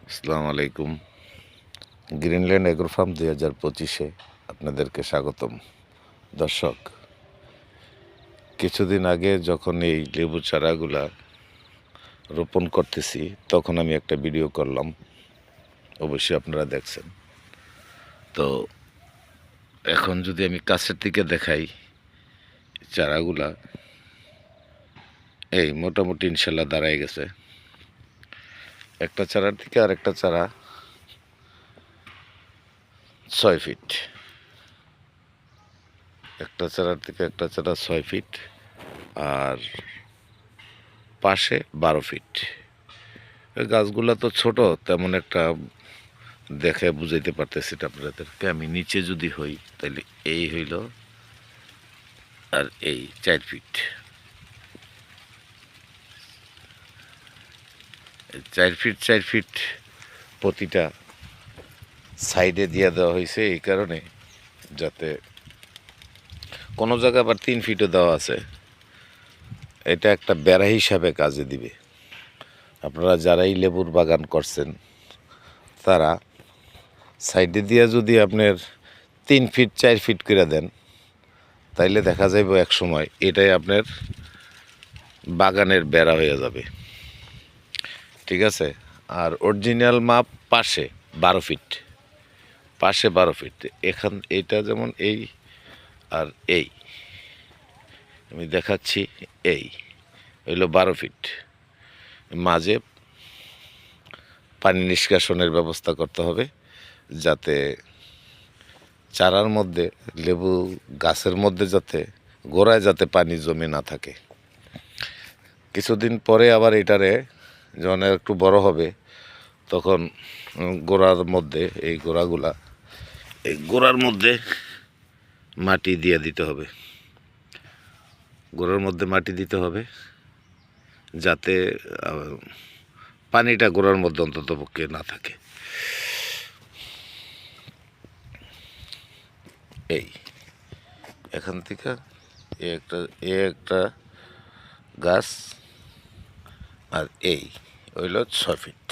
আসসালামু আলাইকুম। Greenland agro farm 2025-এ আপনাদেরকে স্বাগতম। দর্শক, কিছুদিন আগে যখন এই লেবু চারাগুলা রোপণ করতেছি তখন আমি একটা ভিডিও করলাম, অবশ্যই আপনারা দেখছেন। তো এখন যদি আমি কাছের থেকে দেখাই চারাগুলা, এই মোটামুটি ইনশাল্লাহ দাঁড়ায় গেছে। একটা চারার থেকে আর একটা চারা 6 ফিট, একটা চারার থেকে একটা চারা 6 ফিট, আর পাশে 12 ফিট। এই গাছগুলা তো ছোট, তেমন একটা দেখে বুঝাইতে পারতেছি না আপনাদেরকে। আমি নিচে যদি হই তাহলে এই হইল, আর এই 4 ফিট, 4 ফিট 4 ফিট প্রতিটা সাইডে দিয়ে দেওয়া হয়েছে এই কারণে, যাতে কোনো জায়গায় আবার 3 ফিটও দেওয়া আছে। এটা একটা বেড়া হিসাবে কাজে দিবে। আপনারা যারাই লেবুর বাগান করছেন তারা সাইডে দিয়ে যদি আপনার 3 ফিট 4 ফিট করে দেন, তাইলে দেখা যাইব এক সময় এটাই আপনার বাগানের বেড়া হয়ে যাবে। ঠিক আছে? আর অরিজিনাল মাপ পাশে 12 ফিট, পাশে 12 ফিট। এখান এটা যেমন এই, আর এই আমি দেখাচ্ছি, এই হইল 12 ফিট। মাঝে পানি নিষ্কাশনের ব্যবস্থা করতে হবে, যাতে চারার মধ্যে, লেবু গাছের মধ্যে যাতে গোড়ায় যাতে পানি জমে না থাকে। কিছুদিন পরে আবার এটারে যখন একটু বড় হবে তখন গোড়ার মধ্যে, এই গোড়াগুলা, এই গোড়ার মধ্যে মাটি দিয়ে দিতে হবে। গোড়ার মধ্যে মাটি দিতে হবে যাতে পানিটা গোড়ার মধ্যে অন্তত পক্ষে না থাকে। এই এখান থেকে একটা গাছ, আর এই হইল 6 ফিট,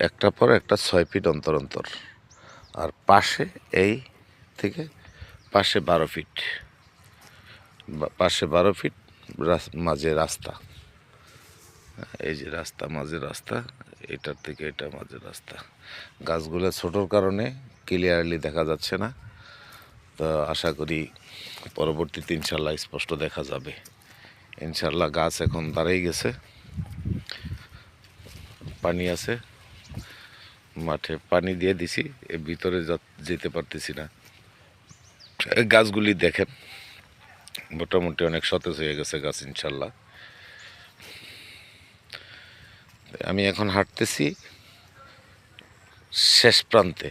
একটা পর একটা 6 ফিট অন্তর অন্তর। আর পাশে এই থেকে পাশে 12 ফিট, পাশে 12 ফিট মাঝে রাস্তা। এই যে রাস্তা, মাঝে রাস্তা, এটার থেকে এটা মাঝে রাস্তা। গাছগুলো ছোটোর কারণে ক্লিয়ারলি দেখা যাচ্ছে না, তো আশা করি পরবর্তীতে ইনশাল্লাহ স্পষ্ট দেখা যাবে। ইনশাল্লাহ গাছ এখন দাঁড়িয়ে গেছে, পানি আছে, মাঠে পানি দিয়ে দিছি, এর ভিতরে যেতে পারতেছি না। গাছগুলি দেখেন মোটামুটি অনেক সতেজ হয়ে গেছে গাছ ইনশাল্লাহ। আমি এখন হাঁটতেছি শেষ প্রান্তে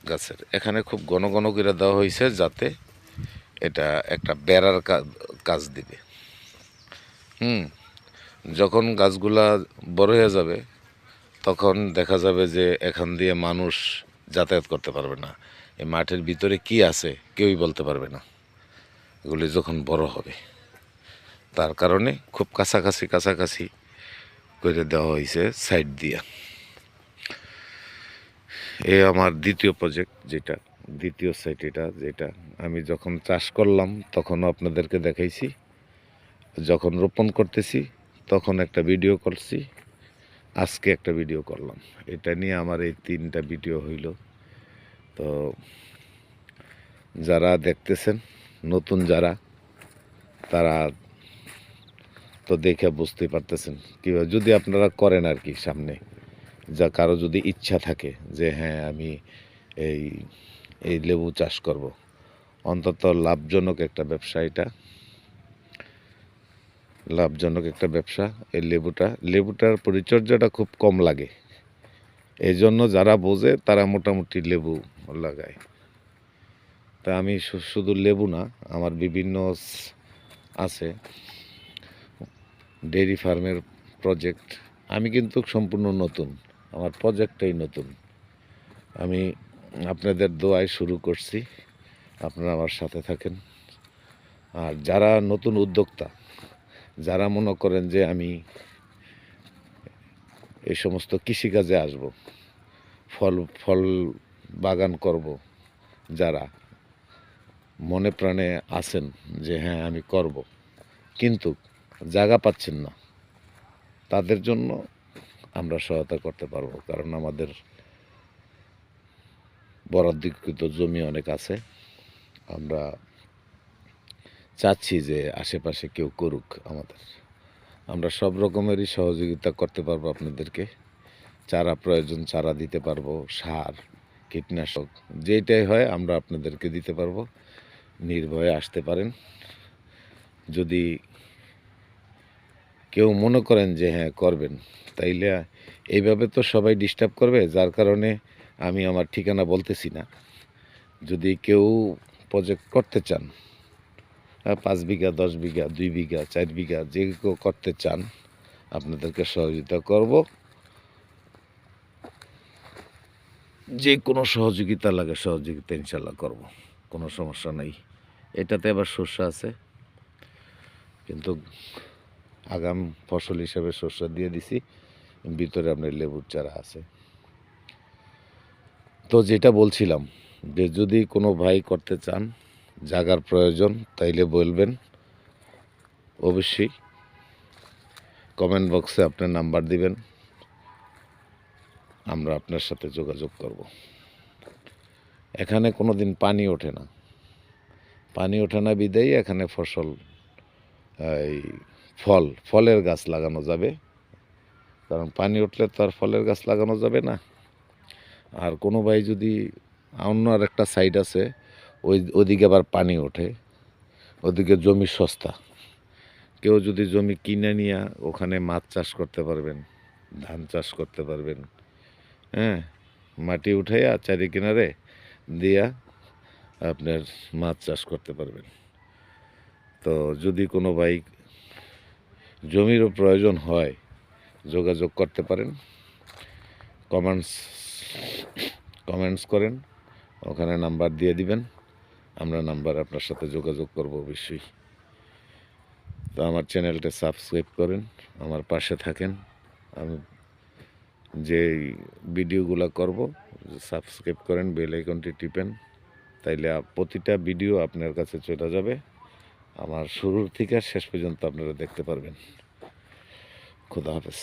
গাছের, এখানে খুব ঘন ঘন করে দেওয়া হয়েছে যাতে এটা একটা বেড়ার কাজ দিবে। যখন গাছগুলা বড় হয়ে যাবে তখন দেখা যাবে যে এখান দিয়ে মানুষ যাতায়াত করতে পারবে না। এই মাঠের ভিতরে কি আছে কেউই বলতে পারবে না এগুলি যখন বড় হবে। তার কারণে খুব কাছাকাছি করে দেওয়া হয়েছে সাইড দিয়া। এ আমার দ্বিতীয় প্রজেক্ট, দ্বিতীয় সাইট, যেটা আমি যখন চাষ করলাম তখনও আপনাদেরকে দেখাইছি, যখন রোপণ করতেছি তখন একটা ভিডিও করছি, আজকে একটা ভিডিও করলাম। এটা নিয়ে আমার এই 3টা ভিডিও হইল। তো যারা দেখতেছেন, নতুন যারা, তারা তো দেখে বুঝতে পারতেছেন কীভাবে, যদি আপনারা করেন আর কি, সামনে যা কারো যদি ইচ্ছা থাকে যে হ্যাঁ আমি এই এই লেবু চাষ করব, অন্তত লাভজনক একটা ব্যবসা, এটা লাভজনক একটা ব্যবসা। এই লেবুটার পরিচর্যাটা খুব কম লাগে, এই জন্য যারা বোঝে তারা মোটামুটি লেবু লাগায়। তা আমি শুধু লেবু না, আমার বিভিন্ন আছে ডেইরি ফার্মের প্রজেক্ট। আমি কিন্তু সম্পূর্ণ নতুন, আমার প্রজেক্টটাই নতুন। আমি আপনাদের দোয়ায় শুরু করছি, আপনারা আমার সাথে থাকেন। আর যারা নতুন উদ্যোক্তা, যারা মনে করেন যে আমি এই সমস্ত কৃষিকাজে আসব, ফল ফল বাগান করব, যারা মনে প্রাণে আছেন যে হ্যাঁ আমি করব কিন্তু জায়গা পাচ্ছেন না, তাদের জন্য আমরা সহায়তা করতে পারবো। কারণ আমাদের বরাদ্দকৃত জমি অনেক আছে। আমরা চাচ্ছি যে আশেপাশে কেউ করুক আমাদের। আমরা সব রকমেরই সহযোগিতা করতে পারবো আপনাদেরকে। চারা প্রয়োজন চারা দিতে পারবো, সার, কীটনাশক যেটাই হয় আমরা আপনাদেরকে দিতে পারবো। নির্ভয়ে আসতে পারেন। যদি কেউ মনে করেন যে হ্যাঁ করবেন, তাইলে এইভাবে তো সবাই ডিস্টার্ব করবে, যার কারণে আমি আমার ঠিকানা বলতেছি না। যদি কেউ প্রজেক্ট করতে চান, 5 বিঘা, 10 বিঘা, 2 বিঘা, 4 বিঘা যে কেউ করতে চান, আপনাদেরকে সহযোগিতা করব। যে কোনো সহযোগিতা লাগে সহযোগিতা ইনশাল্লাহ করব, কোনো সমস্যা নেই। এটাতে আবার শস্য আছে, কিন্তু আগাম ফসল হিসেবে শস্য দিয়ে দিছি। ভিতরে আপনার লেবুর চারা আছে। তো যেটা বলছিলাম যে যদি কোনো ভাই করতে চান, জায়গার প্রয়োজন, তাইলে বলবেন। অবশ্যই কমেন্ট বক্সে আপনার নাম্বার দিবেন, আমরা আপনার সাথে যোগাযোগ করব। এখানে কোনো দিন পানি ওঠে না, পানি ওঠে না বিদায়ী এখানে ফসল, এই ফলের গাছ লাগানো যাবে। কারণ পানি উঠলে তো আর ফলের গাছ লাগানো যাবে না। আর কোনো ভাই যদি, অন্য আর একটা সাইড আছে, ওদিকে আবার পানি ওঠে, ওদিকে জমি সস্তা। কেউ যদি জমি কিনে নিয়ে ওখানে মাছ চাষ করতে পারবেন, ধান চাষ করতে পারবেন, হ্যাঁ, মাটি উঠাইয়া চারি কিনারে দিয়া আপনার মাছ চাষ করতে পারবেন। তো যদি কোনো ভাই জমিরও প্রয়োজন হয়, যোগাযোগ করতে পারেন। কমেন্টস করেন, ওখানে নাম্বার দিয়ে দিবেন, আমরা নাম্বার আপনার সাথে যোগাযোগ করব অবশ্যই। তো আমার চ্যানেলটা সাবস্ক্রাইব করেন, আমার পাশে থাকেন। আমি যে ভিডিওগুলো করব সাবস্ক্রাইব করেন, বেল আইকনটি টিপেন, তাইলে প্রতিটা ভিডিও আপনার কাছে চলে যাবে। আমার শুরুর থেকে শেষ পর্যন্ত আপনারা দেখতে পারবেন। খোদা হাফেজ।